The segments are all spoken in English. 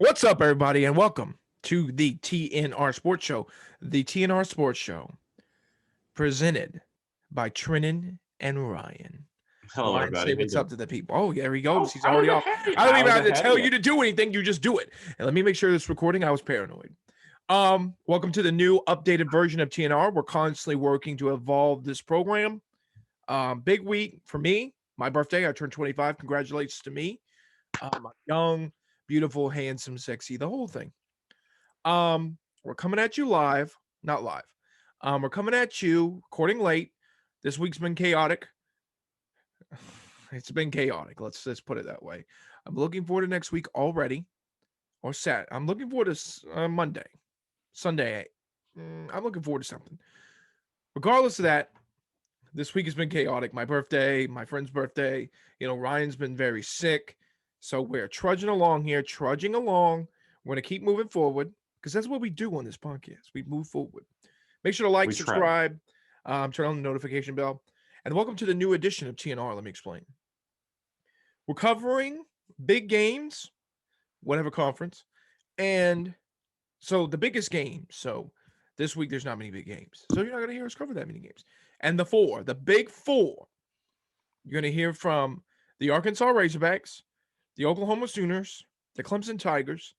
What's up, everybody, and welcome to the TNR Sports Show. The TNR Sports Show presented by Trennon and Ryan. Hello, Ryan, everybody. say How you what's doing? up to the people. Oh, yeah, there he goes. Oh, He's I was already off. ahead of you. I don't I even was have to ahead of tell you. you to do anything. You just do it. And let me make sure this recording. I was paranoid. Welcome to the new updated version of TNR. We're constantly working to evolve this program. Big week for me. My birthday. I turned 25. Congratulations to me. I'm young, beautiful, handsome, sexy, the whole thing. We're coming at you live, not live. We're coming at you recording late. This week's been chaotic. It's been chaotic. Let's put it that way. I'm looking forward to next week already, or Sat. I'm looking forward to Monday, Sunday. I'm looking forward to something. Regardless of that, this week has been chaotic. My birthday, my friend's birthday. Ryan's been very sick, so we're trudging along here, trudging along. We're gonna keep moving forward because that's what we do on this podcast. We move forward. Make sure to like, We tried. subscribe, turn on the notification bell, and welcome to the new edition of TNR. Let me explain. We're covering big games, whatever conference, and so the biggest game. So this week there's not many big games, so you're not gonna hear us cover that many games. And the big four, you're gonna hear from the Arkansas Razorbacks, the Oklahoma Sooners, the Clemson Tigers,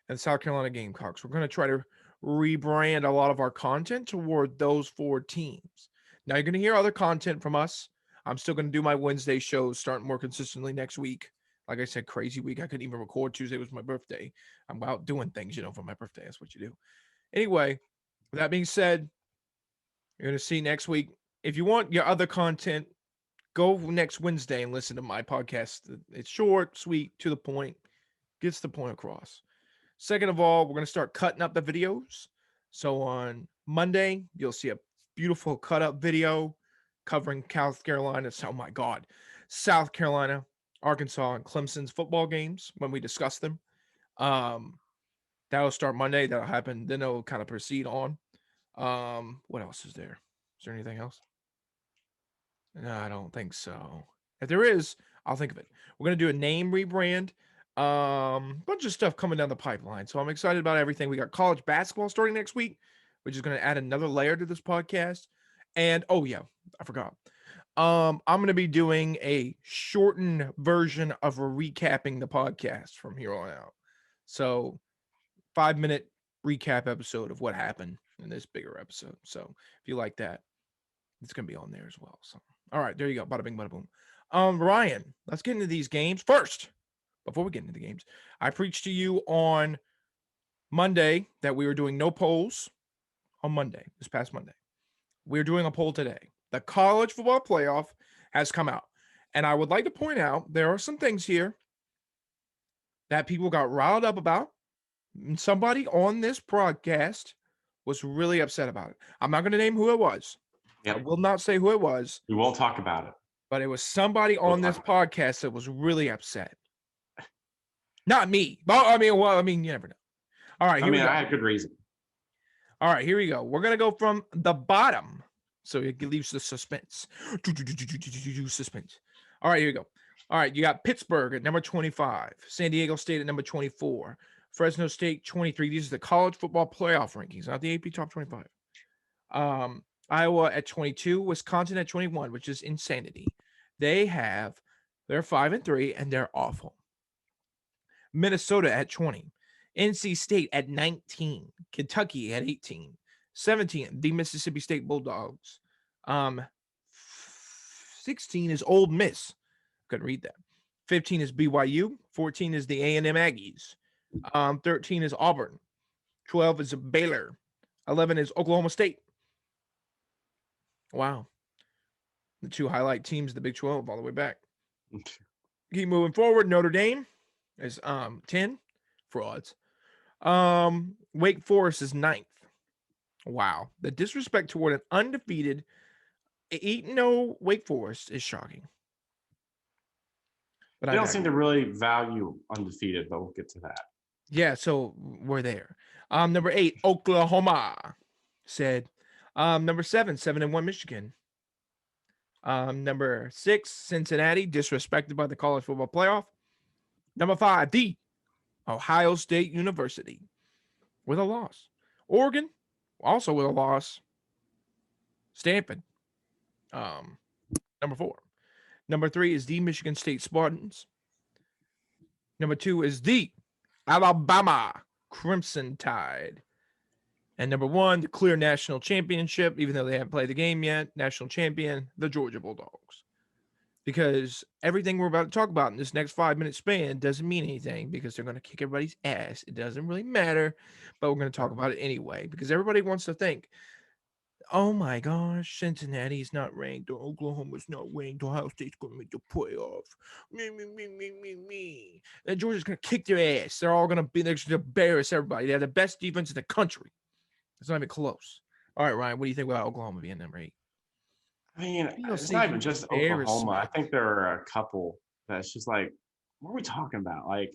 and South Carolina Gamecocks. We're going to try to rebrand a lot of our content toward those four teams. Now you're going to hear other content from us. I'm still going to do my Wednesday shows starting more consistently next week. Like I said, crazy week. I couldn't even record. Tuesday was my birthday. I'm out doing things, for my birthday. That's what you do. Anyway, with that being said, you're going to see next week. If you want your other content, go next Wednesday and listen to my podcast. It's short, sweet, to the point, gets the point across. Second of all, we're going to start cutting up the videos. So on Monday, you'll see a beautiful cut up video covering South Carolina. Oh my God. South Carolina, Arkansas, and Clemson's football games when we discuss them. That'll start Monday. That'll happen. Then it'll kind of proceed on. What else is there? Is there anything else? No, I don't think so. If there is, I'll think of it. We're gonna do a name rebrand. Bunch of stuff coming down the pipeline. So I'm excited about everything. We got college basketball starting next week, which is gonna add another layer to this podcast. And oh yeah, I forgot. I'm gonna be doing a shortened version of recapping the podcast from here on out. So 5-minute recap episode of what happened in this bigger episode. So if you like that, it's gonna be on there as well. So all right, there you go. Bada bing, bada boom. Ryan, let's get into these games first. Before we get into the games, I preached to you on Monday that we were doing no polls on Monday, this past Monday. We're doing a poll today. The college football playoff has come out. And I would like to point out there are some things here that people got riled up about. And somebody on this broadcast was really upset about it. I'm not going to name who it was. I Yep. will not say who it was. We won't talk about it. But it was somebody on this podcast that was really upset. Not me. But you never know. All right, here we go. I had good reason. All right, here we go. We're gonna go from the bottom, so it leaves the suspense. Suspense. All right, here we go. All right, you got Pittsburgh at number 25, San Diego State at number 24, Fresno State 23. These are the college football playoff rankings, not the AP top 25. Iowa at 22, Wisconsin at 21, which is insanity. They're 5-3, and they're awful. Minnesota at 20, NC State at 19, Kentucky at 18, 17, the Mississippi State Bulldogs. 16 is Ole Miss. Couldn't read that. 15 is BYU. 14 is the A&M Aggies. 13 is Auburn. 12 is Baylor. 11 is Oklahoma State. Wow. The two highlight teams of the Big 12 all the way back. Keep moving forward. Notre Dame is 10. Frauds. Wake Forest is 9th. Wow. The disrespect toward an undefeated 8-0 Wake Forest is shocking. But they don't seem to really value undefeated, but we'll get to that. Yeah, so we're there. Number 8, Oklahoma said. Number 7, 7-1 Michigan. Number 6, Cincinnati, disrespected by the college football playoff. Number 5, the Ohio State University with a loss. Oregon also with a loss. Stanford, number 4. Number 3 is the Michigan State Spartans. Number 2 is the Alabama Crimson Tide. And number 1, the clear national championship, even though they haven't played the game yet, national champion, the Georgia Bulldogs. Because everything we're about to talk about in this next 5-minute span doesn't mean anything because they're going to kick everybody's ass. It doesn't really matter, but we're going to talk about it anyway because everybody wants to think, oh my gosh, Cincinnati's not ranked or Oklahoma's not ranked. Ohio State's going to make the playoff. Me. And Georgia's going to kick their ass. They're going to embarrass everybody. They have the best defense in the country. It's not even close. All right, Ryan, what do you think about Oklahoma being number 8? I mean, it's not even just Oklahoma. I Embarrassment. think there are a couple that's just like, what are we talking about? Like,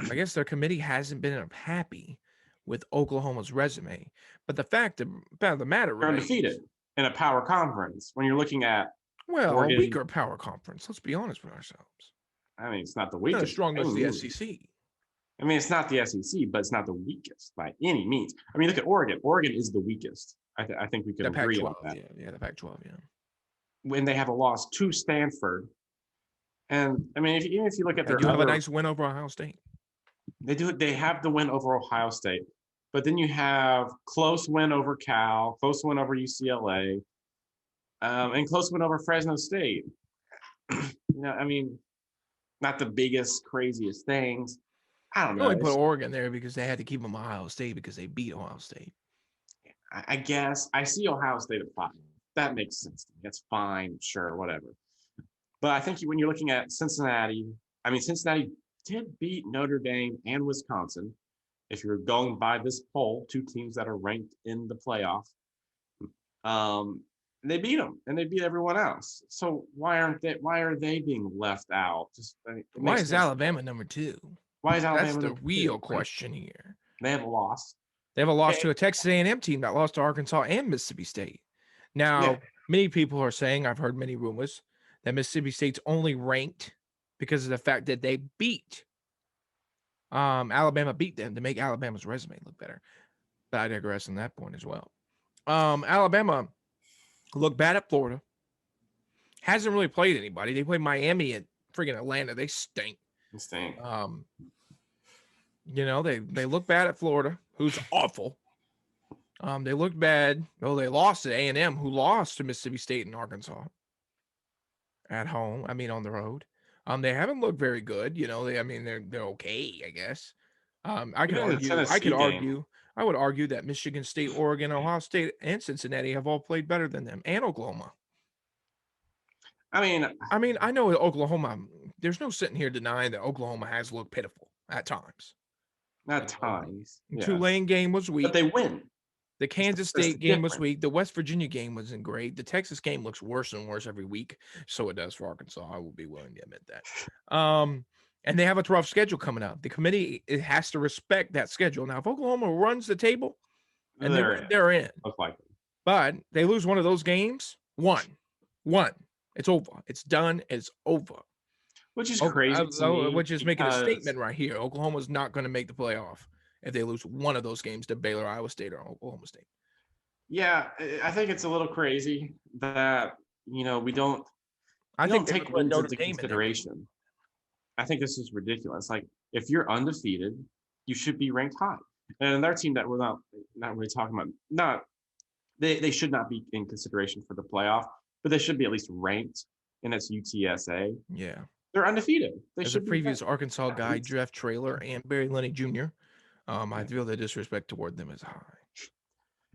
I guess their committee hasn't been happy with Oklahoma's resume. But the fact of the matter, they're right? undefeated in a power conference. When you're looking at, Well, Oregon- a weaker power conference. Let's be honest with ourselves. I mean, it's not the Not weakest. as strong by as any the means. SEC. I mean, it's not the SEC, but it's not the weakest by any means. I mean, look at Oregon. Oregon is the weakest. I think we can The agree on Pac-12, that. yeah, the Pac-12, yeah. When they have a loss to Stanford, and I mean, even if you look at They their do have a other, nice win over Ohio State. they have the win over Ohio State, but then you have close win over Cal, close win over UCLA, and close win over Fresno State. I mean, not the biggest, craziest things. I don't I know. only put Oregon there because they had to keep them Ohio State because they beat Ohio State. I guess I see Ohio State at 5. That makes sense to me. That's fine, sure, whatever. But I think when you're looking at Cincinnati, I mean, Cincinnati did beat Notre Dame and Wisconsin. If you're going by this poll, 2 teams that are ranked in the playoff, they beat them and they beat everyone else. So why are they being left out? Why is Alabama number 2? Why is Alabama? That's the real question here. They have a loss. They have a loss to a Texas A&M team that lost to Arkansas and Mississippi State. Now, many people are saying, I've heard many rumors, that Mississippi State's only ranked because of the fact that they beat Alabama beat them to make Alabama's resume look better. But I digress on that point as well. Alabama looked bad at Florida. Hasn't really played anybody. They played Miami at friggin' Atlanta. They stink. They look bad at Florida, who's awful. They looked bad. Well, they lost to A&M, who lost to Mississippi State and Arkansas at home. I mean, on the road. They haven't looked very good. They're okay, I guess. I would argue that Michigan State, Oregon, Ohio State, and Cincinnati have all played better than them, and Oklahoma. I mean, I know Oklahoma. There's no sitting here denying that Oklahoma has looked pitiful at times. At times. The Tulane game was weak. But they win. The Kansas State game was weak. The West Virginia game wasn't great. The Texas game looks worse and worse every week. So it does for Arkansas. I will be willing to admit that. And they have a rough schedule coming up. The committee has to respect that schedule. Now, if Oklahoma runs the table, and they're in. Look like it. But they lose one of those games, one. It's over. It's done. It's over. Which is crazy. Which is making a statement right here. Oklahoma's not going to make the playoff if they lose one of those games to Baylor, Iowa State, or Oklahoma State. Yeah, I think it's a little crazy that we don't. I think take wins into consideration. I think this is ridiculous. Like, if you're undefeated, you should be ranked high. And their team that we're not really talking about, they should not be in consideration for the playoff, but they should be at least ranked, and it's UTSA. Yeah. They're undefeated. As a previous Arkansas guy, Jeff Traylor and Barry Lenny Jr., I feel the disrespect toward them is high.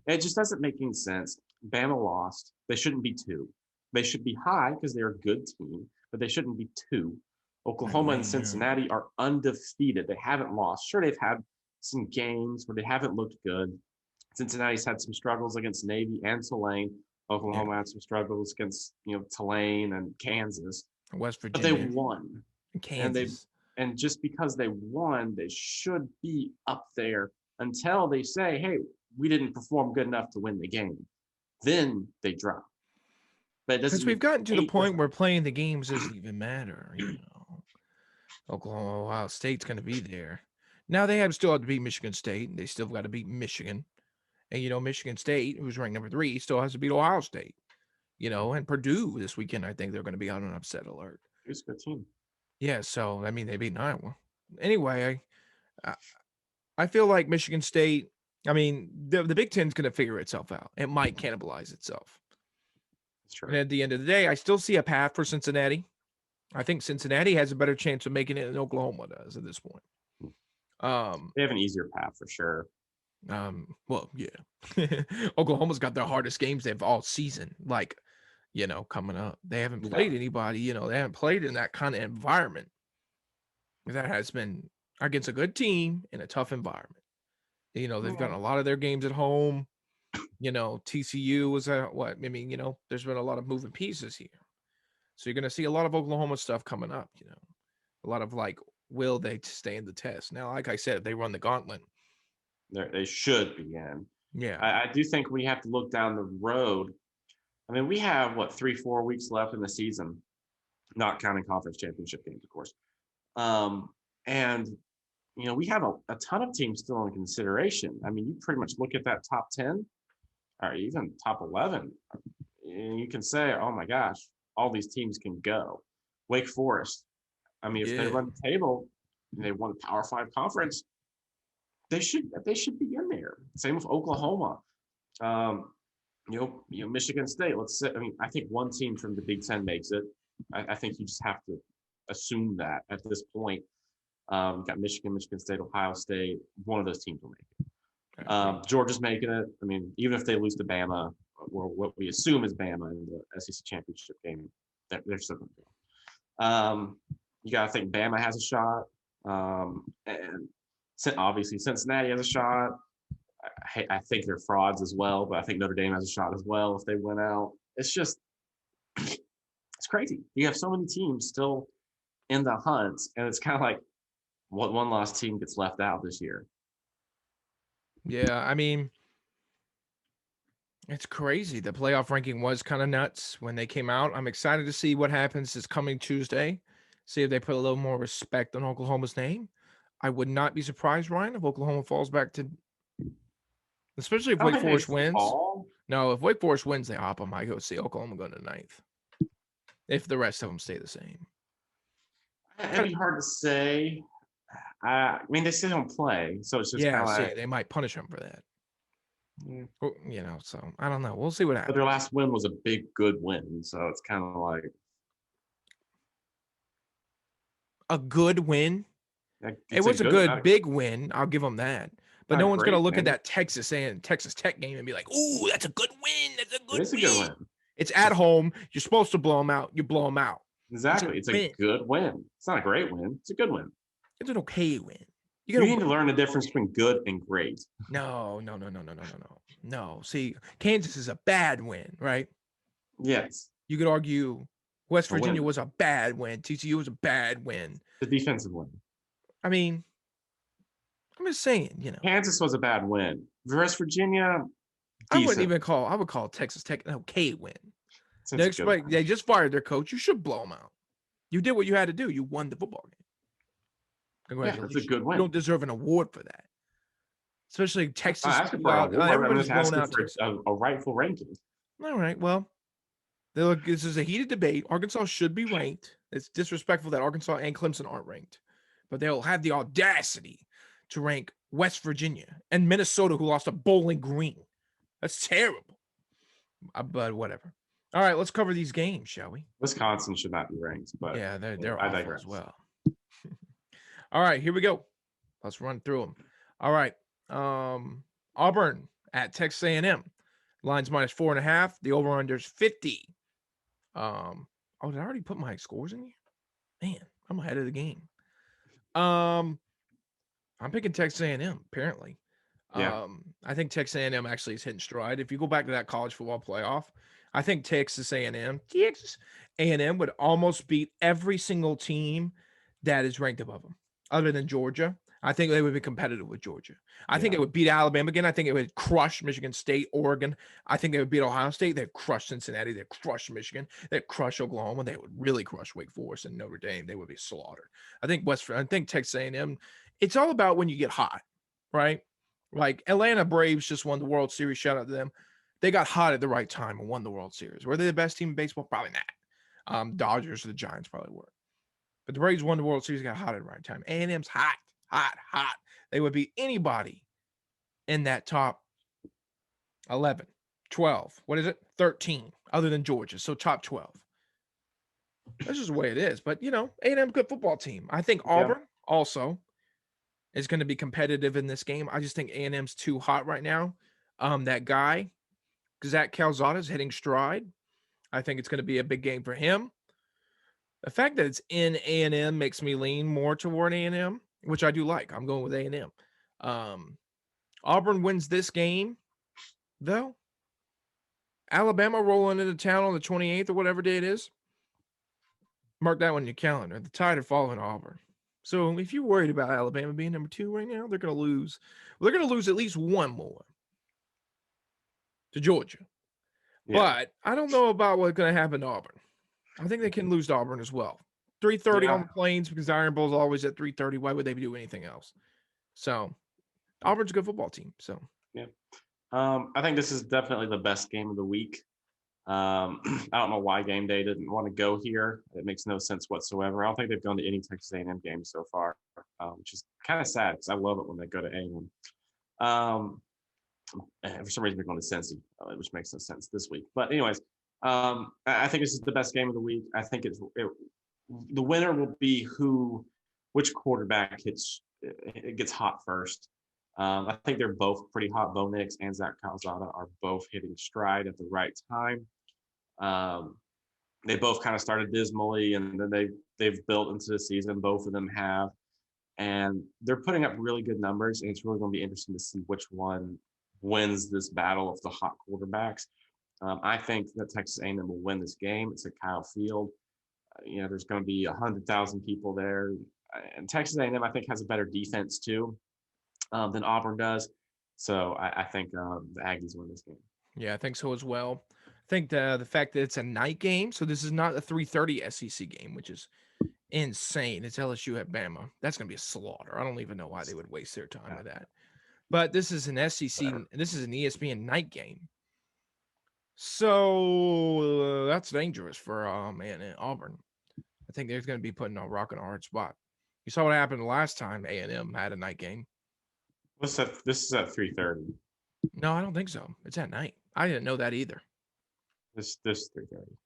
It just doesn't make any sense. Bama lost. They shouldn't be 2. They should be high because they're a good team, but they shouldn't be 2. Oklahoma and Cincinnati are undefeated. They haven't lost. Sure, they've had some games where they haven't looked good. Cincinnati's had some struggles against Navy and Tulane. Oklahoma had some struggles against Tulane and Kansas. West Virginia. But they won. Kansas. And just because they won, they should be up there until they say, hey, we didn't perform good enough to win the game. Then they drop. But because we've gotten to the point where playing the games doesn't even matter. Oklahoma, Ohio State's going to be there. Now they still have to beat Michigan State, and they still got to beat Michigan. And Michigan State, who's ranked number 3, still has to beat Ohio State. And Purdue this weekend, I think they're going to be on an upset alert. It's a good team. Yeah, so I mean they beat Iowa. Anyway, I feel like Michigan State. I mean the Big Ten's going to figure itself out. It might cannibalize itself. That's true. And at the end of the day, I still see a path for Cincinnati. I think Cincinnati has a better chance of making it than Oklahoma does at this point. They have an easier path for sure. Well, yeah. Oklahoma's got their hardest games they've all season, coming up. They haven't played anybody, they haven't played in that kind of environment that has been against a good team in a tough environment. They've gotten a lot of their games at home. TCU was there's been a lot of moving pieces here. So you're going to see a lot of Oklahoma stuff coming up, a lot of will they stand the test? Now, like I said, they run the gauntlet. They should be in. Yeah. I do think we have to look down the road. I mean, we have 3-4 weeks left in the season, not counting conference championship games, of course. And we have a ton of teams still in consideration. I mean, you pretty much look at that top 10 or even top 11, and you can say, oh my gosh, all these teams can go. Wake Forest. I mean, if they run the table and they won a Power 5 conference, they should be in there. Same with Oklahoma. Michigan State. Let's say, I think one team from the Big Ten makes it. I think you just have to assume that at this point. Got Michigan State, Ohio State. One of those teams will make it. Georgia's making it. I mean, even if they lose to Bama, or what we assume is Bama in the SEC championship game, they're still going to go. You got to think Bama has a shot, and obviously Cincinnati has a shot. I think they're frauds as well, but I think Notre Dame has a shot as well if they win out. It's just, it's crazy. You have so many teams still in the hunt, and it's kind of like what one lost team gets left out this year. Yeah, I mean, it's crazy. The playoff ranking was kind of nuts when they came out. I'm excited to see what happens this coming Tuesday. See if they put a little more respect on Oklahoma's name. I would not be surprised, Ryan, if Oklahoma falls back to, especially if Wake Forest wins. No, if Wake Forest wins, they hop them. I go see Oklahoma go to 9th. If the rest of them stay the same. It'd be hard to say. I mean, they still don't play, so it's just kind of they might punish them for that. So I don't know. We'll see what happens. But their last win was a big, good win, so it's kind of like a good win. It was a good big win. I'll give them that. But no one's going to look at that Texas Tech game and be like, "Ooh, that's a good win. That's a good win." It's a good win. It's at home. You're supposed to blow them out. You blow them out. Exactly. It's a good win. It's not a great win. It's a good win. It's an okay win. You need to learn the difference between good and great. No. See, Kansas is a bad win, right? Yes. You could argue West Virginia was a bad win. TCU was a bad win. The defensive win. I mean, I'm just saying, Kansas was a bad win. West Virginia, decent. I would call Texas Tech an okay win. They just fired their coach. You should blow them out. You did what you had to do. You won the football game. Congratulations. That's a good win. You don't deserve an award for that. Especially Texas. Everybody's asking for a rightful ranking. All right. Well, this is a heated debate. Arkansas should be ranked. It's disrespectful that Arkansas and Clemson aren't ranked. But they'll have the audacity to rank West Virginia and Minnesota, who lost to Bowling Green. That's terrible. But whatever. All right, let's cover these games, shall we? Wisconsin should not be ranked, but yeah, they're awful as well. All right, here we go. Let's run through them. All right, Auburn at Texas A&M. Line's -4.5. The over/under is 50. Did I already put my scores in here? Man, I'm ahead of the game. I'm picking Texas A&M. Apparently, I think Texas A&M actually is hitting stride. If you go back to that college football playoff, I think Texas A&M would almost beat every single team that is ranked above them, other than Georgia. I think they would be competitive with Georgia. I think it would beat Alabama again. I think it would crush Michigan State, Oregon. I think they would beat Ohio State. They'd crush Cincinnati. They'd crush Michigan. They'd crush Oklahoma. They would really crush Wake Forest and Notre Dame. They would be slaughtered. I think Texas A&M it's all about when you get hot, right? Like Atlanta Braves just won the World Series. Shout out to them. They got hot at the right time and won the World Series. Were they the best team in baseball? Probably not. Dodgers or the Giants probably were. But the Braves won the World Series, got hot at the right time. A&M's hot, hot, hot. They would beat anybody in that top 11, 12, 13, other than Georgia. So top 12. That's just the way it is. But, A&M good football team. I think Auburn also is going to be competitive in this game. I just think A&M's too hot right now. That guy, Zach Calzada, is hitting stride. I think it's going to be a big game for him. The fact that it's in A&M makes me lean more toward A&M, which I do like. I'm going with A&M. Auburn wins this game, though. Alabama rolling into town on the 28th or whatever day it is. Mark that one in your calendar. The Tide are following Auburn. So if you're worried about Alabama being number 2 right now, they're going to lose. Well, they're going to lose at least one more to Georgia. Yeah. But I don't know about what's going to happen to Auburn. I think they can lose to Auburn as well. 3:30 on the Plains because Iron Bowl's always at 3:30. Why would they do anything else? So Auburn's a good football team. So I think this is definitely the best game of the week. I don't know why Game Day didn't want to go here. It makes no sense whatsoever. I don't think they've gone to any Texas A&M games so far, which is kind of sad because I love it when they go to A&M. For some reason, they're going to Cincy, which makes no sense this week. But anyways, I think this is the best game of the week. I think the winner will be which quarterback gets hot first. I think they're both pretty hot. Bo Nix and Zach Calzada are both hitting stride at the right time. They both kind of started dismally, and then they've built into the season. Both of them have, and they're putting up really good numbers. And it's really going to be interesting to see which one wins this battle of the hot quarterbacks. I think that Texas A&M will win this game. It's at Kyle Field. There's going to be 100,000 people there, and Texas A&M I think has a better defense too than Auburn does. So I think the Aggies win this game. Yeah, I think so as well. I think the fact that it's a night game, so this is not a 3:30 SEC game, which is insane. It's LSU at Bama. That's going to be a slaughter. I don't even know why they would waste their time with that. But this is an SEC. This is an ESPN night game. So that's dangerous for Auburn. I think they're going to be putting a rock in a hard spot. You saw what happened the last time A&M had a night game. This is at 3:30. No, I don't think so. It's at night. I didn't know that either. This 3:30.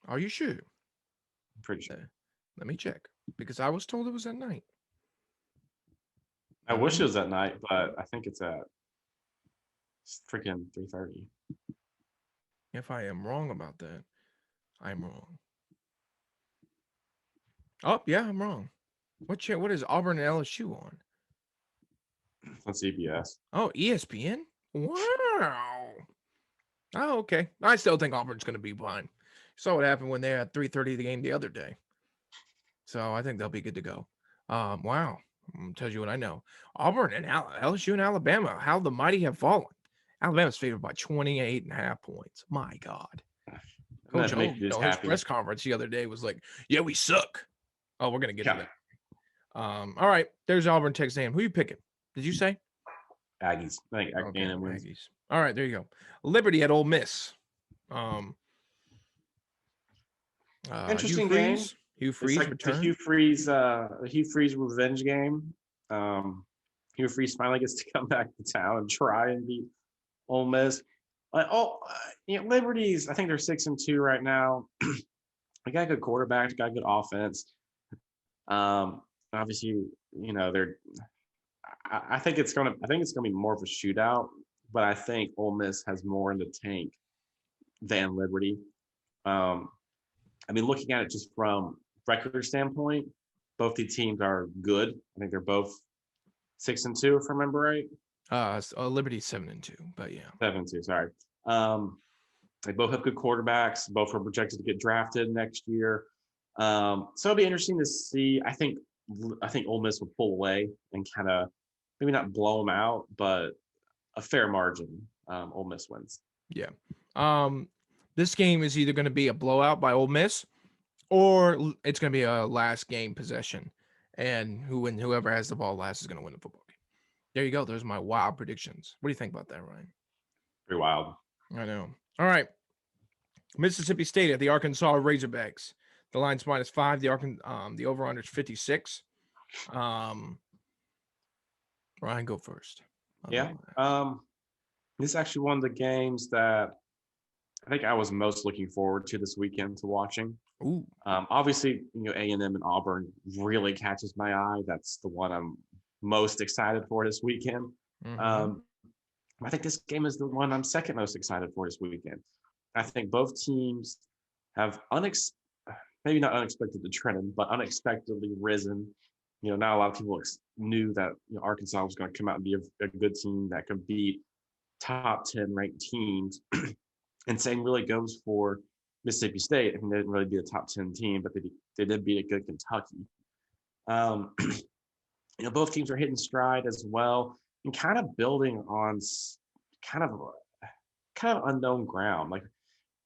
Are you sure? I'm pretty sure. Let me check because I was told it was at night. I wish it was at night, but I think it's freaking 3:30. If I am wrong about that, I'm wrong. Oh, yeah, I'm wrong. What is Auburn and LSU on? On CBS. Oh, ESPN? Wow. Oh, okay. I still think Auburn's going to be fine. You saw what happened when they had 3:30 the game the other day. So I think they'll be good to go. Wow. I'll tell you what I know. Auburn and LSU and Alabama, how the mighty have fallen. Alabama's favored by 28.5 points. My God. Coach O, his press conference the other day was like, yeah, we suck. Oh, we're going to get to that. All right. There's Auburn, Texas A&M. Who are you picking? Did you say? Aggies. I think A&M wins. Aggies. All right, there you go. Liberty at Ole Miss. Interesting game. Hugh Freeze like return. The Hugh Freeze revenge game. Hugh Freeze finally gets to come back to town and try and beat Ole Miss. Liberty's. I think they're 6-2 right now. They got a good quarterback. Got a good offense. Obviously, they're. I think it's gonna be more of a shootout, but I think Ole Miss has more in the tank than Liberty. Looking at it just from record standpoint, both the teams are good. I think they're both 6-2, if I remember right. Liberty's 7-2, but yeah. 7-2, sorry. They both have good quarterbacks. Both are projected to get drafted next year. So it'll be interesting to see. I think Ole Miss will pull away and kind of maybe not blow them out, but a fair margin. Ole Miss wins. Yeah. This game is either going to be a blowout by Ole Miss or it's going to be a last game possession. and whoever has the ball last is going to win the football game. There you go. There's my wild predictions. What do you think about that, Ryan? Pretty wild. I know. All right. Mississippi State at the Arkansas Razorbacks. The line's -5. The over-under is 56. Ryan, go first. Yeah. This is actually one of the games that I think I was most looking forward to this weekend to watching. Ooh. Obviously, A&M and Auburn really catches my eye. That's the one I'm most excited for this weekend. Mhm. I think this game is the one I'm second most excited for this weekend. I think both teams have maybe not unexpected to Trennon, but unexpectedly risen. Not a lot of people knew that Arkansas was going to come out and be a good team that could beat top 10 ranked teams. And same really goes for Mississippi State. I mean, they didn't really be a top 10 team, but they did beat a good Kentucky. Both teams are hitting stride as well and kind of building on kind of unknown ground. Like,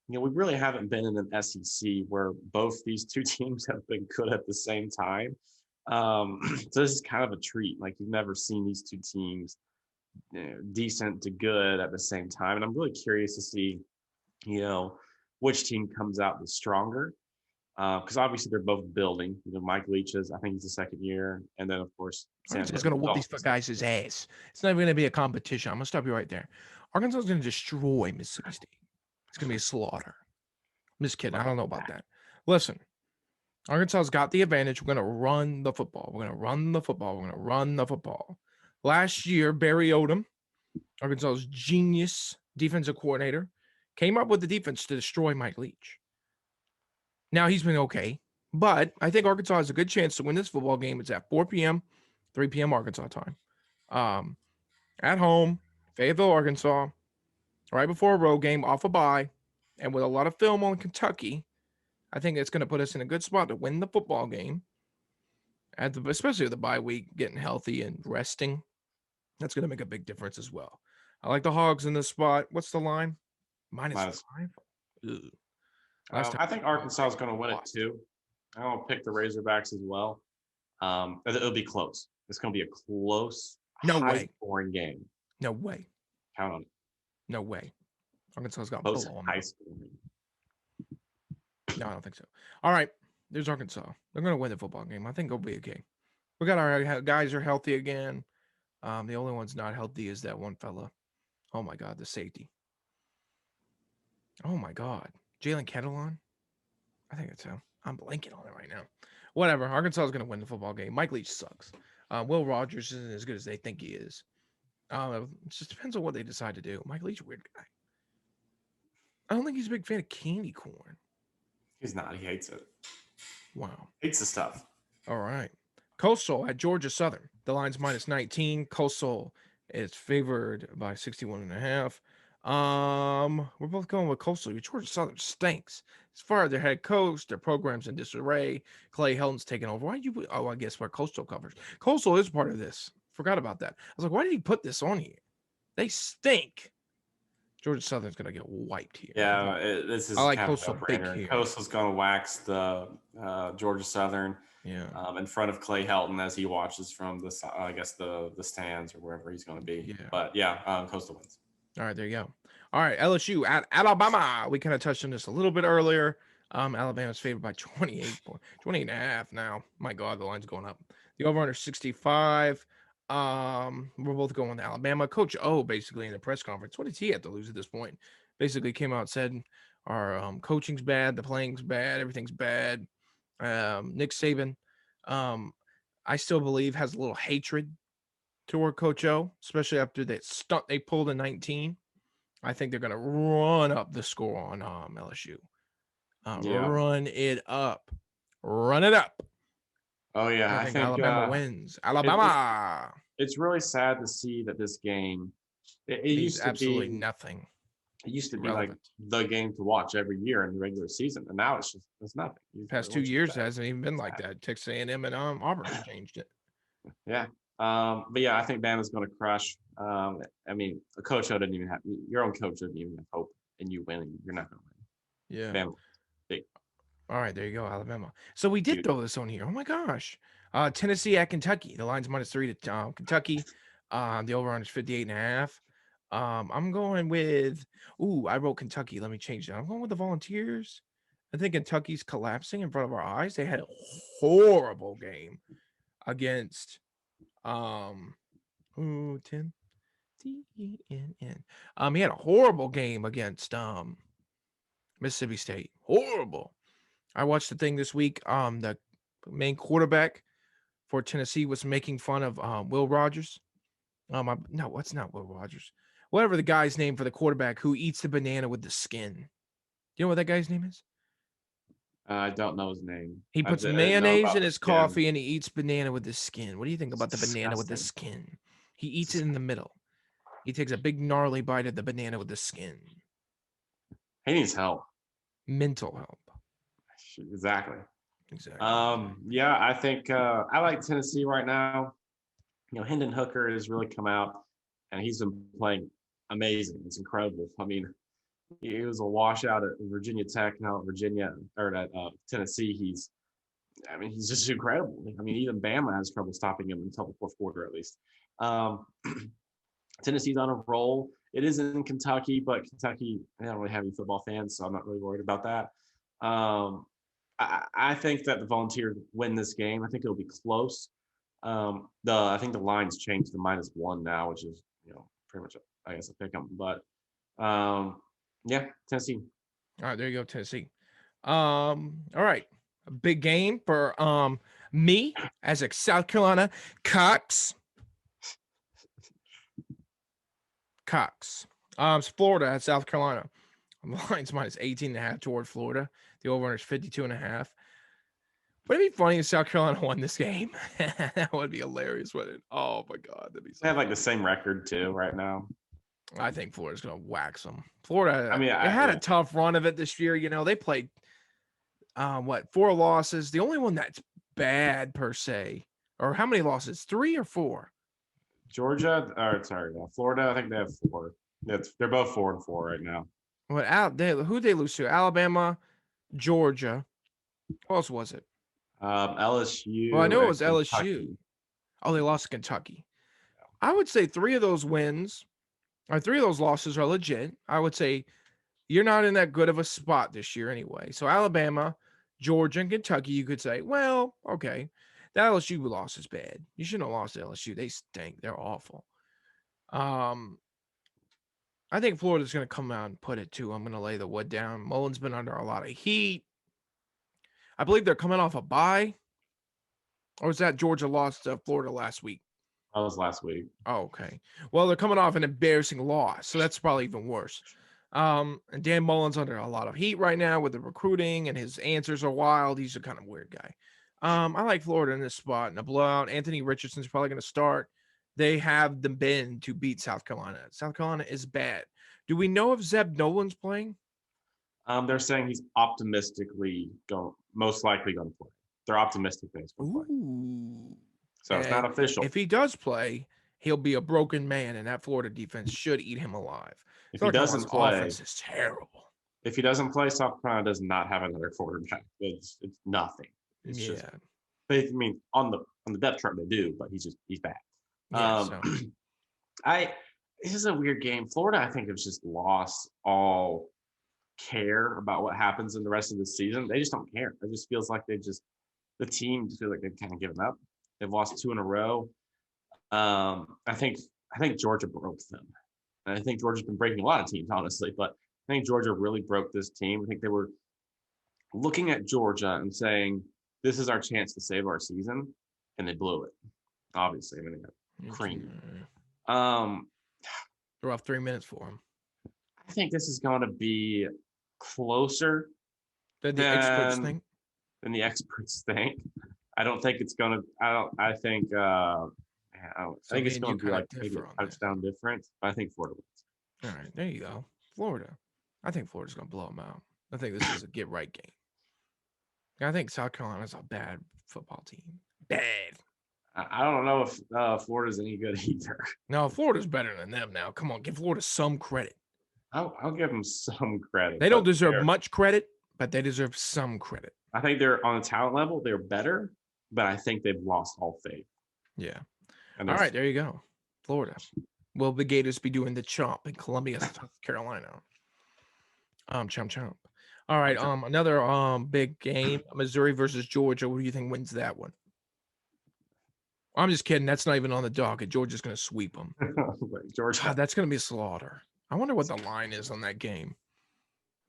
we really haven't been in an SEC where both these two teams have been good at the same time. So this is kind of a treat. Like, you've never seen these two teams decent to good at the same time. And I'm really curious to see, which team comes out the stronger. Because obviously they're both building. Mike Leach I think he's the second year. And then, of course, Arkansas is going to whoop these guys' ass. It's not even going to be a competition. I'm going to stop you right there. Arkansas is going to destroy Mississippi State. It's going to be a slaughter. I'm just kidding. I don't know about that. Listen, Arkansas's got the advantage. We're going to run the football. We're going to run the football. We're going to run the football. Last year, Barry Odom, Arkansas's genius defensive coordinator, came up with the defense to destroy Mike Leach. Now he's been okay, but I think Arkansas has a good chance to win this football game. It's at 4 p.m., 3 p.m. Arkansas time. At home, Fayetteville, Arkansas, right before a road game off a bye, and with a lot of film on Kentucky, I think it's going to put us in a good spot to win the football game. Especially with the bye week, getting healthy and resting, that's going to make a big difference as well. I like the Hogs in this spot. What's the line? -5. I think Arkansas is going to win it too. I'm going to pick the Razorbacks as well. It'll be close. It's going to be a close, high-scoring game. No way. Count on it. No way. Arkansas's got close, high-scoring. No, I don't think so. All right. There's Arkansas. They're going to win the football game. I think it'll be a game. We got our guys are healthy again. The only one's not healthy is that one fella. Oh, my God, the safety. Oh, my God. Jalen Catalon? I think that's him. I'm blanking on it right now. Whatever. Arkansas is going to win the football game. Mike Leach sucks. Will Rogers isn't as good as they think he is. It just depends on what they decide to do. Mike Leach, weird guy. I don't think he's a big fan of candy corn. He's not. He hates it. Wow. Hates the stuff. All right. Coastal at Georgia Southern. The line's -19. Coastal is favored by 61.5. We're both going with Coastal. Georgia Southern stinks. As far as their head coach, their program's in disarray. Clay Helton's taking over. Why did you? Oh, I guess where Coastal covers. Coastal is part of this. Forgot about that. I was like, why did he put this on here? They stink. Georgia Southern's gonna get wiped here. Yeah, this is. I like Coastal big here. Coastal's gonna wax the Georgia Southern. Yeah. In front of Clay Helton as he watches from the stands or wherever he's going to be. Yeah. But yeah, Coastal wins. All right, there you go. All right, LSU at Alabama. We kind of touched on this a little bit earlier. Alabama's favored by 28.5 now. My God, the line's going up. The over-under 65. We're both going to Alabama. Coach O, basically, in the press conference, what does he have to lose at this point? Basically came out and said, our coaching's bad, the playing's bad, everything's bad. Nick Saban, I still believe, has a little hatred toward Coach O, especially after that stunt they pulled in 19. I think they're going to run up the score on LSU. Run it up. Run it up. Oh, yeah. I think Alabama wins. Alabama. It's really sad to see that this game, it used to absolutely be nothing. It used to be like the game to watch every year in the regular season, and now it's nothing. Past 2 years hasn't even been like that. Texas A&M and Auburn changed it. Yeah, but yeah, I think Bama's going to crush. I mean, a coach didn't even have your own coach didn't even have hope in you winning. You're not going to win. Yeah. Bama, big. All right, there you go, Alabama. So we did Cute. throw this on here. Oh my gosh. Tennessee at Kentucky. The line's -3 to Kentucky. The over is 58.5. I'm going with I wrote Kentucky. Let me change that. I'm going with the Volunteers. I think Kentucky's collapsing in front of our eyes. They had a horrible game against Tim TNN. He had a horrible game against Mississippi State. Horrible. I watched the thing this week. The main quarterback for Tennessee was making fun of Will Rogers. No, what's not Will Rogers? Whatever the guy's name for the quarterback who eats the banana with the skin. Do you know what that guy's name is? I don't know his name. He I puts didn't know mayonnaise about in the his skin. coffee and he eats banana with the skin. What do you think about the It's banana with the disgusting. skin? He eats it in the middle. He takes a big gnarly bite of the banana with the skin. He needs help. Mental help. Exactly. Exactly. Yeah, I think I like Tennessee right now. Hendon Hooker has really come out, and he's been playing amazing. It's incredible. I mean, he was a washout at Virginia Tech, now at Tennessee. He's just incredible. I mean, even Bama has trouble stopping him until the fourth quarter, at least. Um, Tennessee's on a roll. It is in Kentucky, but Kentucky, I don't really have any football fans, so I'm not really worried about that. I think that the Volunteers win this game. I think it'll be close. I think the line's changed to -1 now, which is pretty much I guess a pick 'em. But yeah, Tennessee. All right, there you go, Tennessee. All right. A big game for me as a South Carolina Cox. It's Florida at South Carolina. The line's -18.5 toward Florida. The over is 52.5. Would it be funny if South Carolina won this game? That would be hilarious, wouldn't it? Oh my God, that'd be so They have like funny. the same record too right now. I think Florida's gonna wax them. Florida, I mean, they had yeah. a tough run of it this year. They played 4 losses. The only one that's bad per se, or how many losses? 3 or 4? Florida. I think they have 4. They're both 4-4 right now. Who'd they lose to? Alabama, Georgia. Who else was it? LSU. Well, I know it and was LSU. Kentucky. Oh, they lost to Kentucky. I would say 3 of those wins, or 3 of those losses are legit. I would say you're not in that good of a spot this year anyway. So Alabama, Georgia, and Kentucky, you could say, well, okay, that LSU loss is bad. You shouldn't have lost to LSU. They stink. They're awful. I think Florida's going to come out and put it too. I'm going to lay the wood down. Mullen's been under a lot of heat. I believe they're coming off a bye. Or was that Georgia lost to Florida last week? That was last week. Oh, okay. Well, they're coming off an embarrassing loss, so that's probably even worse. And Dan Mullen's under a lot of heat right now with the recruiting, and his answers are wild. He's a kind of weird guy. I like Florida in this spot in a blowout. Anthony Richardson's probably going to start. They have the bend to beat South Carolina. South Carolina is bad. Do we know if Zeb Nolan's playing? They're saying he's most likely going to play. They're optimistic that he's going to play. Ooh. So it's not official. If he does play, he'll be a broken man, and that Florida defense should eat him alive. If he doesn't play, offense is terrible. If he doesn't play, South Carolina does not have another quarterback. It's nothing. It's just. I mean, on the depth chart they do, but he's bad. Yeah, this is a weird game. Florida, I think, has just lost all care about what happens in the rest of the season. They just don't care. It just feels like the team just feels like they've kind of given up. They've lost 2 in a row. I think Georgia broke them. And I think Georgia's been breaking a lot of teams, honestly, but I think Georgia really broke this team. I think they were looking at Georgia and saying, this is our chance to save our season, and they blew it. Obviously, I mean, they got creamed. They're off 3 minutes for him. I think this is going to be closer than the experts think. Than the experts think. I don't think it's going to. I think it's going to be like maybe a touchdown difference. But I think Florida wins. All right, there you go, Florida. I think Florida's going to blow them out. I think this is a get right game. I think South Carolina's a bad football team. Bad. I don't know if Florida's any good either. No, Florida's better than them now. Come on, give Florida some credit. I'll give them some credit. They don't deserve much credit, but they deserve some credit. I think they're on a talent level, they're better, but I think they've lost all faith. Yeah. And All right, there you go. Florida. Will the Gators be doing the chomp in Columbia, South Carolina? Chomp chomp. All right, another big game, Missouri versus Georgia. What do you think wins that one? I'm just kidding. That's not even on the docket. Georgia's going to sweep them. Georgia. God, that's going to be a slaughter. I wonder what the line is on that game.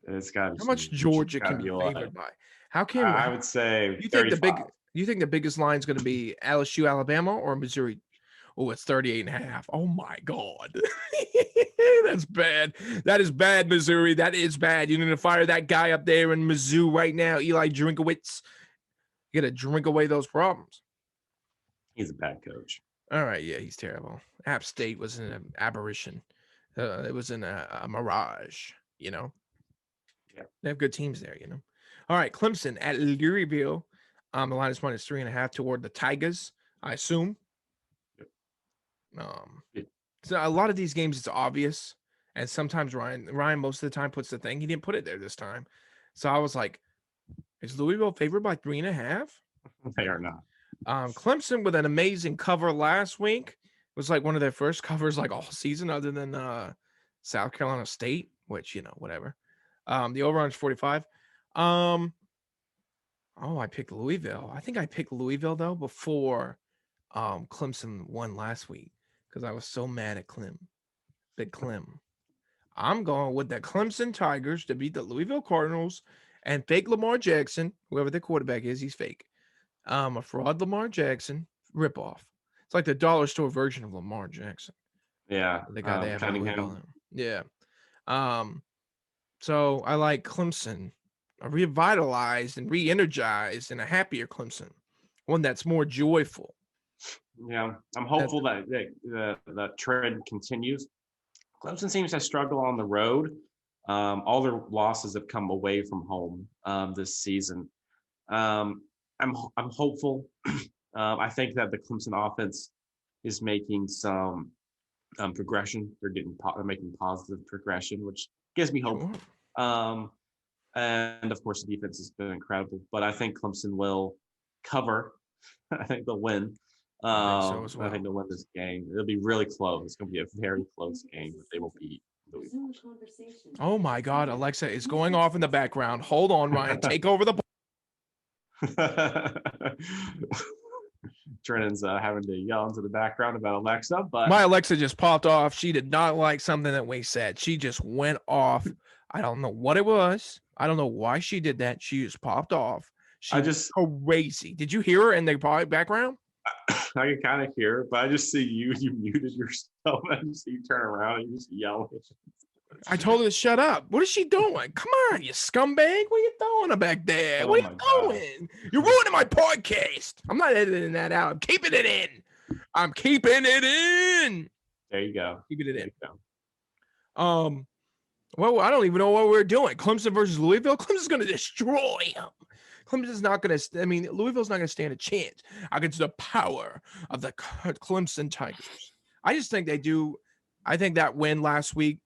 It's got to be how much Georgia can be favored by? How can I would say you 35. think you think the biggest line is going to be LSU, Alabama, or Missouri? Oh, it's 38.5. Oh my God. That's bad. That is bad, Missouri. That is bad. You need to fire that guy up there in Mizzou right now, Eli Drinkowitz. You got to drink away those problems. He's a bad coach. All right, yeah, he's terrible. App State was an aberration. It was a mirage, you know. Yeah. They have good teams there, you know. All right, Clemson at Louisville. The line is -3.5 toward the Tigers, I assume. Yep. So a lot of these games, it's obvious, and sometimes Ryan most of the time puts the thing. He didn't put it there this time, so I was like, "Is Louisville favored by 3.5?" They are not. Clemson with an amazing cover last week. It was like one of their first covers like all season, other than South Carolina State, which whatever. The over is 45. I picked Louisville. I think I picked Louisville though before Clemson won last week because I was so mad at Big Clem. I'm going with the Clemson Tigers to beat the Louisville Cardinals and fake Lamar Jackson, whoever the quarterback is, he's fake. A fraud Lamar Jackson ripoff. It's like the dollar store version of Lamar Jackson. Yeah. The guy they have in Louisville. Cunningham. Yeah. So I like Clemson, a revitalized and re-energized and a happier Clemson, one that's more joyful. Yeah, I'm hopeful that that trend continues. Clemson seems to struggle on the road. All their losses have come away from home this season. I'm hopeful. I think that the Clemson offense is making some progression. They're making positive progression, which gives me hope. Sure. And of course, the defense has been incredible. But I think Clemson will cover. I think they'll win. I think so as well. I think they'll win this game. It'll be really close. It's going to be a very close game, but they will beat Louisville. Oh my God, Alexa is going off in the background. Hold on, Ryan. Take over the. Trennon's having to yell into the background about Alexa, but my Alexa just popped off. She did not like something that we said. She just went off. I don't know what it was. I don't know why she did that. She just popped off. She was crazy. Did you hear her in the background? I can kind of hear it, but I just see you muted yourself. I just see you turn around and you just yell. I told her to shut up. What is she doing? Come on, you scumbag. What are you doing back there? What are you doing? You're ruining my podcast. I'm not editing that out. I'm keeping it in. There you go. Keeping it in. Well, I don't even know what we're doing. Clemson versus Louisville. Clemson's going to destroy him. Clemson's not going to, Louisville's not going to stand a chance against the power of the Clemson Tigers. I just think they do. I think that win last week,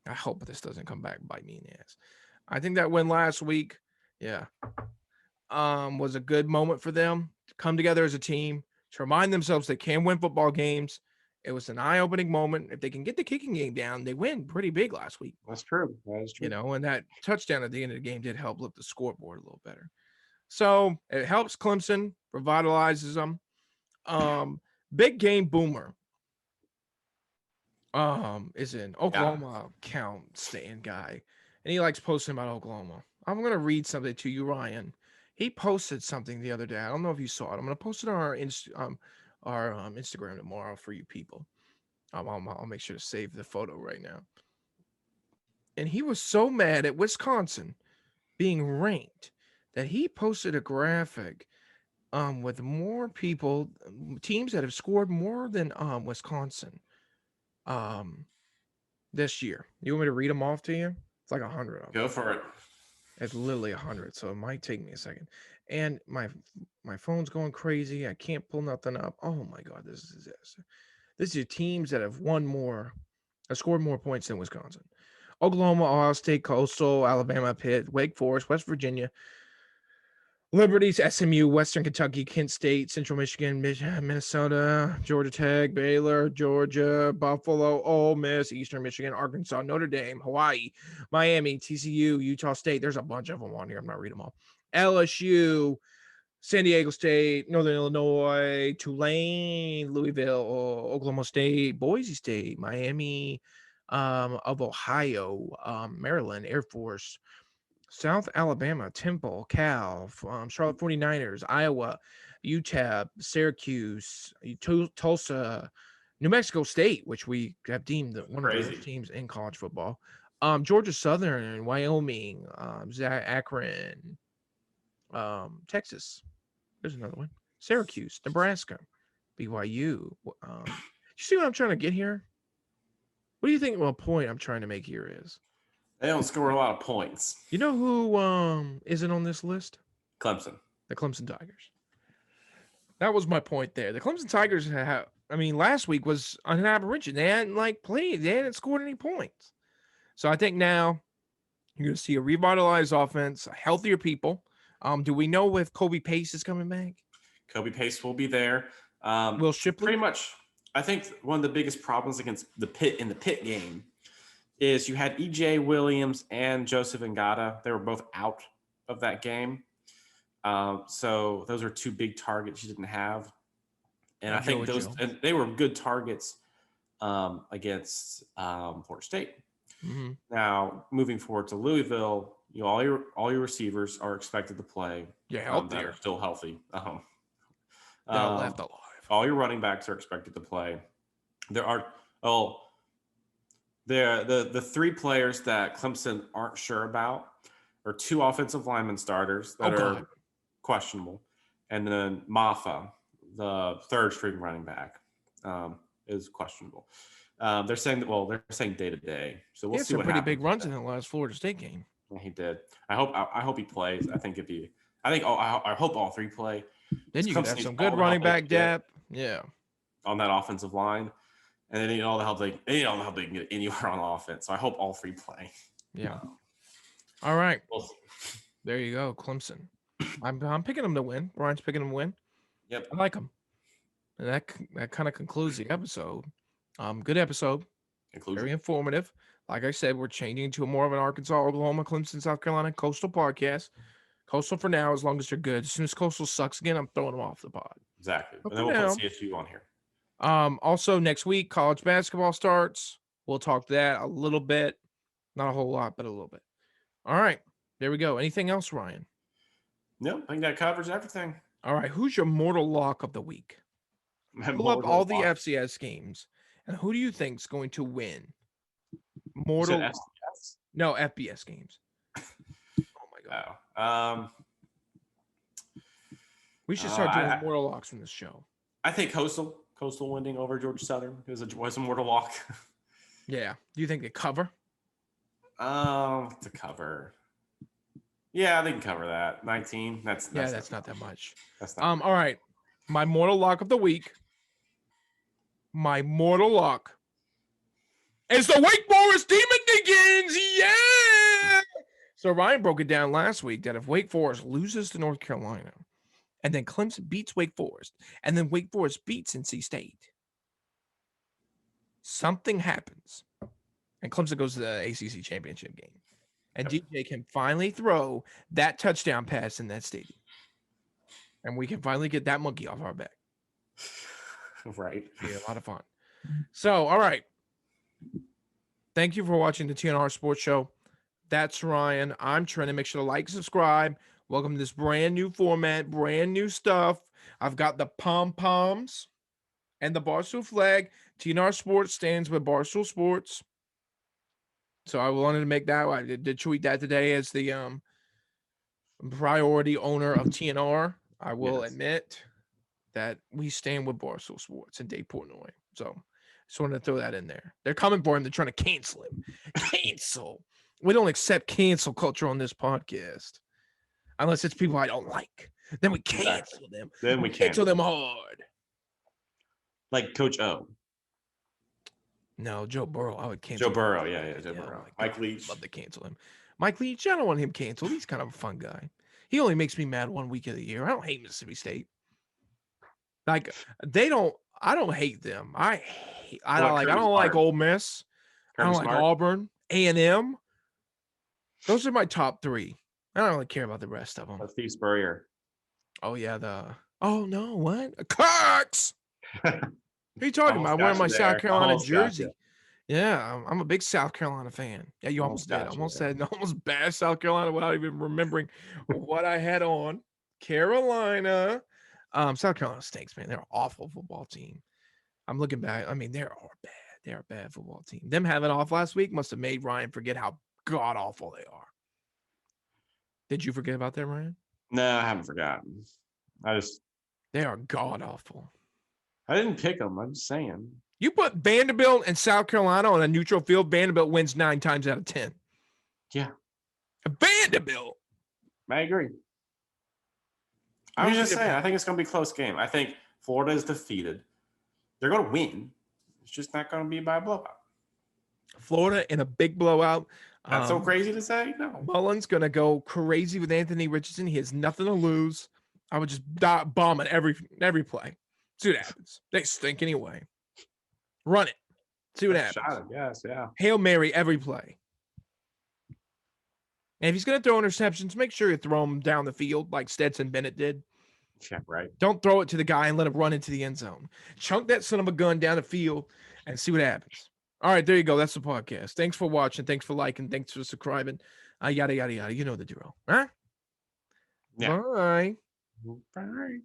I hope this doesn't come back and bite me in the ass. I think that win last week, was a good moment for them to come together as a team, to remind themselves they can win football games. It was an eye-opening moment. If they can get the kicking game down, they win pretty big last week. That's true. That is true. And that touchdown at the end of the game did help lift the scoreboard a little better. So it helps Clemson, revitalizes them. Big game boomer. Is an Oklahoma count staying guy, and he likes posting about Oklahoma. I'm gonna read something to you, Ryan. He posted something the other day. I don't know if you saw it. I'm gonna post it on our Instagram tomorrow for you people. I'll make sure to save the photo right now. And he was so mad at Wisconsin being ranked that he posted a graphic with more people, teams that have scored more than Wisconsin this year. You want me to read them off to you? It's like 100 of them. Go for it. It's literally 100, so it might take me a second. And my phone's going crazy. I can't pull nothing up. Oh my God, this is a disaster. This is teams that have scored more points than Wisconsin. Oklahoma, Ohio State, Coastal, Alabama, Pitt, Wake Forest, West Virginia, Liberties, SMU, Western Kentucky, Kent State, Central Michigan, Minnesota, Georgia Tech, Baylor, Georgia, Buffalo, Ole Miss, Eastern Michigan, Arkansas, Notre Dame, Hawaii, Miami, TCU, Utah State. There's a bunch of them on here. I'm not reading them all. LSU, San Diego State, Northern Illinois, Tulane, Louisville, Oklahoma State, Boise State, Miami of Ohio, Maryland, Air Force, South Alabama, Temple, Cal, Charlotte 49ers, Iowa, UTEP, Syracuse, Tulsa, New Mexico State, which we have deemed one of the Crazy. best teams in college football, Georgia Southern, Wyoming, Akron, Texas. There's another one. Syracuse, Nebraska, BYU. You see what I'm trying to get here? What do you think? Well, point I'm trying to make here is They don't score a lot of points. you know who isn't on this list? Clemson. The Clemson Tigers. That was my point there. The Clemson Tigers have, I mean, last week was an aberration. They hadn't played. They hadn't scored any points. So I think now you're going to see a revitalized offense, healthier people. Do we know if Kobe Pace is coming back? Kobe Pace will be there. Will Shipley? Pretty much. I think one of the biggest problems against the Pitt in the Pitt game is you had EJ Williams and Joseph Ngata. They were both out of that game. So those are two big targets you didn't have. And I think and they were good targets against Florida State. Mm-hmm. Now, moving forward to Louisville, all your receivers are expected to play. Yeah, healthy. They're still healthy. Left alive. All your running backs are expected to play. The three players that Clemson aren't sure about are two offensive lineman starters that are questionable, and then Maffa, the third string running back, is questionable. They're saying day to day. So we'll see what happens. Pretty big runs in the last Florida State game. Yeah, he did. I hope he plays. I hope all three play. Then you can have some good running back depth. Yeah. On that offensive line. And they need all the help they can get anywhere on offense. So I hope all three play. Yeah. All right. There you go, Clemson. I'm picking them to win. Brian's picking them to win. Yep. I like them. And that kind of concludes the episode. Good episode. Very informative. Like I said, we're changing to more of an Arkansas, Oklahoma, Clemson, South Carolina Coastal podcast. Coastal for now, as long as they're good. As soon as Coastal sucks again, I'm throwing them off the pod. Exactly. And then we'll put CSU on here. Also next week, college basketball starts. We'll talk that a little bit. Not a whole lot, but a little bit. All right. There we go. Anything else, Ryan? No, I think that covers everything. All right. Who's your mortal lock of the week? Pull up all the FCS games. And who do you think is going to win? Mortal FCS? No, FBS games. Oh my God. We should start doing mortal locks from this show. I think Coastal winning over Georgia Southern was a mortal lock. Yeah. Do you think they cover? To cover. Yeah, they can cover that. 19. That's not that much. That's not all right. My mortal lock of the week. My mortal lock is the Wake Forest Demon Deacons. Yeah. So Ryan broke it down last week that if Wake Forest loses to North Carolina, and then Clemson beats Wake Forest, and then Wake Forest beats NC State, something happens, and Clemson goes to the ACC championship game, and DJ can finally throw that touchdown pass in that stadium, and we can finally get that monkey off our back. Right. It'll be a lot of fun. So, all right. Thank you for watching the TNR Sports Show. That's Ryan. I'm Trennon. Make sure to like, subscribe. Welcome to this brand new format, brand new stuff. I've got the pom-poms and the Barstool flag. TNR Sports stands with Barstool Sports. So I wanted to make that. I did tweet that today as the priority owner of TNR. I will admit that we stand with Barstool Sports in Dave Portnoy. So just wanted to throw that in there. They're coming for him. They're trying to cancel him. Cancel. We don't accept cancel culture on this podcast. Unless it's people I don't like. Then we cancel them. Then we cancel them hard. Like Coach O. No, Joe Burrow. I would cancel Joe him. Burrow. Yeah, Joe Burrow. My Mike God, Leach. love to cancel him. Mike Leach, I don't want him canceled. He's kind of a fun guy. He only makes me mad 1 week of the year. I don't hate Mississippi State. Like I don't hate them. I don't like Ole Miss. I don't like Auburn, A&M. Those are my top 3. I don't really care about the rest of them. Steve Spurrier. Oh yeah, what? Cox. What are you talking about? I'm wearing my South Carolina jersey. Yeah, I'm a big South Carolina fan. Yeah, you almost did. Almost bashed South Carolina without even remembering what I had on. Carolina. South Carolina stinks, man. They're an awful football team. I'm looking back. I mean, they are bad. They're a bad football team. Them having off last week must have made Ryan forget how god awful they are. Did you forget about that, Ryan? No, I haven't forgotten. They are god awful. I didn't pick them. I'm just saying. You put Vanderbilt and South Carolina on a neutral field, Vanderbilt wins 9 times out of 10. Yeah. Vanderbilt. I agree. I was just saying, I think it's going to be a close game. I think Florida is defeated. They're going to win. It's just not going to be by a blowout. Florida in a big blowout. That's so crazy to say? No. Mullen's going to go crazy with Anthony Richardson. He has nothing to lose. I would just bomb it every play. See what happens. They stink anyway. Run it. See what happens. Shot him. Yes, yeah. Hail Mary every play. And if he's going to throw interceptions, make sure you throw them down the field like Stetson Bennett did. Yeah, right. Don't throw it to the guy and let him run into the end zone. Chunk that son of a gun down the field and see what happens. All right, there you go. That's the podcast. Thanks for watching. Thanks for liking. Thanks for subscribing. Yada, yada, yada. You know the drill. Huh? Yeah. Bye. Bye.